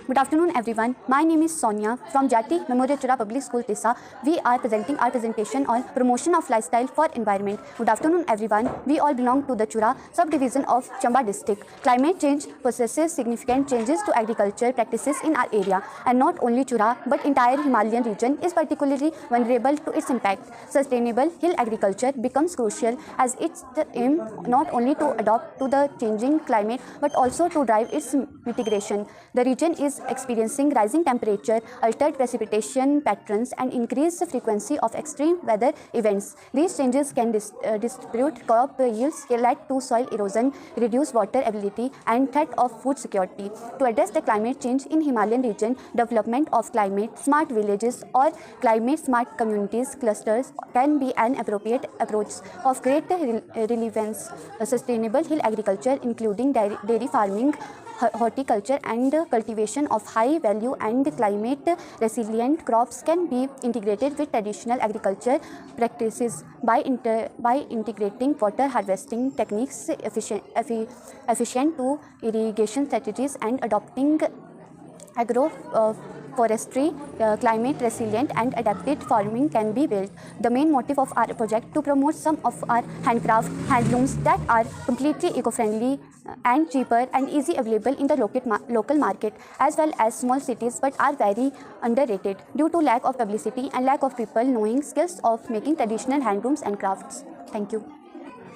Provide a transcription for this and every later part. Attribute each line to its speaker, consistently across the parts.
Speaker 1: Good afternoon, everyone. My name is Sonia from Jati Memorial Chura Public School, Tissa. We are presenting our presentation on promotion of lifestyle for environment. Good afternoon, everyone. We all belong to the Chura subdivision of Chamba district. Climate change possesses significant changes to agriculture practices in our area, and not only Chura but entire Himalayan region is particularly vulnerable to its impact. Sustainable hill agriculture becomes crucial as its aim not only to adapt to the changing climate but also to drive its mitigation. The region is experiencing rising temperature, altered precipitation patterns, and increased frequency of extreme weather events. These changes can distribute crop yields, lead to soil erosion, reduce water availability, and threat of food security. To address the climate change in Himalayan region, development of climate smart villages or climate smart communities clusters can be an appropriate approach of great relevance. Sustainable hill agriculture, including dairy farming, horticulture, and cultivation of high value and climate resilient crops can be integrated with traditional agriculture practices by integrating water harvesting techniques, efficient to irrigation strategies, and adopting agroforestry. Climate resilient and adapted farming can be built. The main motive of our project to promote some of our handcraft handlooms that are completely eco-friendly and cheaper and easy available in the local market as well as small cities, but are very underrated due to lack of publicity and lack of people knowing skills of making traditional handlooms and crafts. Thank you.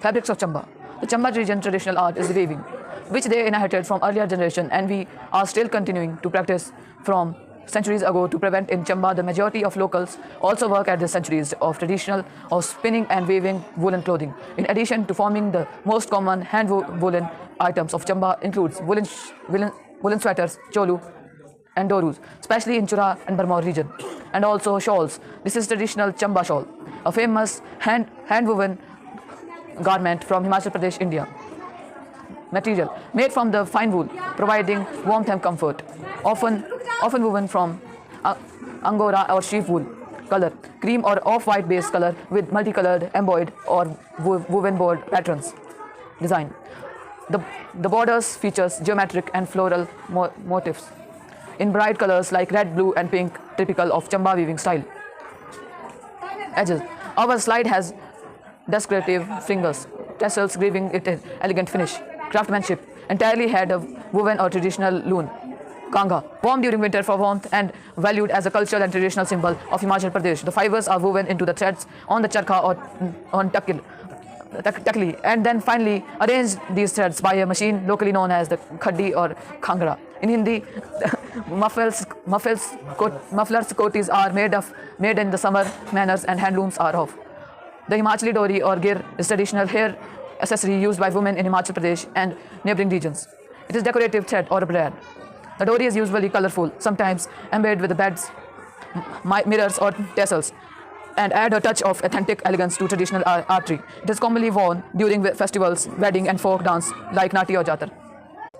Speaker 2: Fabrics of Chamba. The Chamba region traditional art is weaving, which they inherited from earlier generation, and we are still continuing to practice from centuries ago to prevent in Chamba. The majority of locals also work at the centuries of traditional of spinning and weaving woolen clothing. In addition to forming, the most common hand woolen items of Chamba includes woolen sweaters, cholu, and dorus, especially in Chura and Barmaur region, and also shawls. This is traditional Chamba shawl, a famous hand woven garment from Himachal Pradesh, India. Material made from the fine wool, providing warmth and comfort. Often woven from angora or sheep wool. Color cream or off-white base color with multicolored embroidered or woven board patterns. Design. The borders features geometric and floral motifs in bright colors like red, blue, and pink, typical of Chamba weaving style. Edges. Our slide has decorative fingers, tassels giving it an elegant finish. Craftsmanship entirely had of woven or traditional loom. Kanga, worn during winter for warmth and valued as a cultural and traditional symbol of Himachal Pradesh. The fibers are woven into the threads on the charkha or on takli, and then finally arranged these threads by a machine locally known as the khaddi or khangra. In Hindi, mufflers coatis are made in the summer manners, and handlooms are of. The Himachali dori or gir is traditional hair accessory used by women in Himachal Pradesh and neighboring regions. It is decorative thread or a braid. The dori is usually colorful, sometimes embedded with the beads, mirrors, or tassels, and add a touch of authentic elegance to traditional artistry. It is commonly worn during festivals, wedding, and folk dance like Nati or Jatar.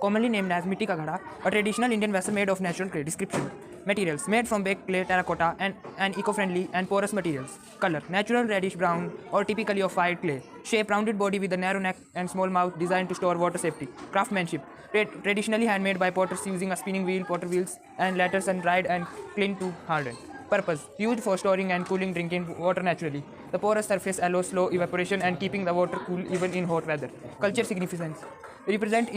Speaker 3: Commonly named as Mitti Ka Ghada, a traditional Indian vessel made of natural clay. Description: materials made from baked clay, terracotta, and eco-friendly and porous materials. Color: natural reddish brown or typically of fired clay. Shape: rounded body with a narrow neck and small mouth, designed to store water safety. Craftsmanship: traditionally handmade by potters using a spinning wheel, potter wheels, and latter sun-dried and cleaned to harden. Purpose: used for storing and cooling drinking water naturally. The porous surface allows slow evaporation and keeping the water cool even in hot weather. Culture significance: represent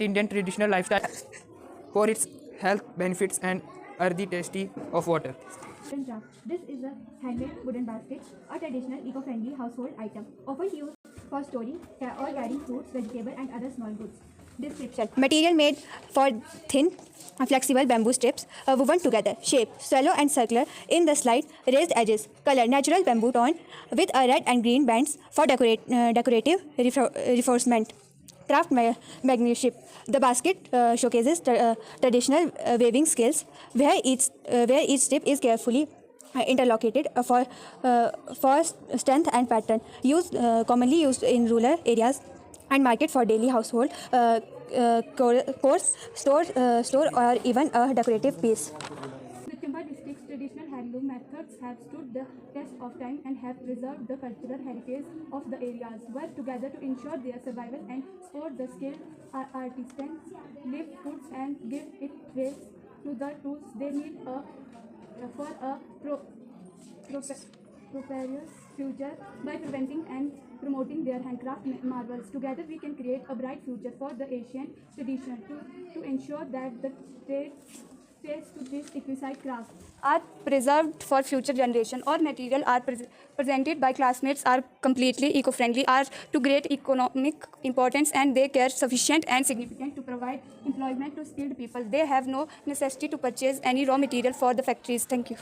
Speaker 3: Indian traditional lifestyle for its health benefits and earthy tasty of water.
Speaker 4: This is a handmade wooden basket, a traditional eco-friendly household item, often used for storing or carrying fruits, vegetables, and other small goods. Description: material made for thin, flexible bamboo strips woven together. Shape: shallow and circular in the slight raised edges. Color: natural bamboo tone with a red and green bands for decorative reinforcement. Craftsmanship: the basket showcases traditional weaving skills, where each strip is carefully interlocated for strength and pattern. Commonly used in rural areas and market for daily household store or even a decorative piece.
Speaker 5: The Chamba district's traditional handloom methods
Speaker 4: have stood the test of time and have preserved the cultural heritage of the areas, work together to ensure their survival and support the skilled artisans, live foods and give it raise to the tools they need for a prosperous future by preventing and promoting their handcraft marvels. Together we can create a bright future for the Asian tradition to ensure that the traits to this exquisite craft are preserved for future generation. All material are presented by classmates are completely eco-friendly, are to great economic importance, and they care sufficient and significant to provide employment to skilled people. They have no necessity to purchase any raw material for the factories. Thank you.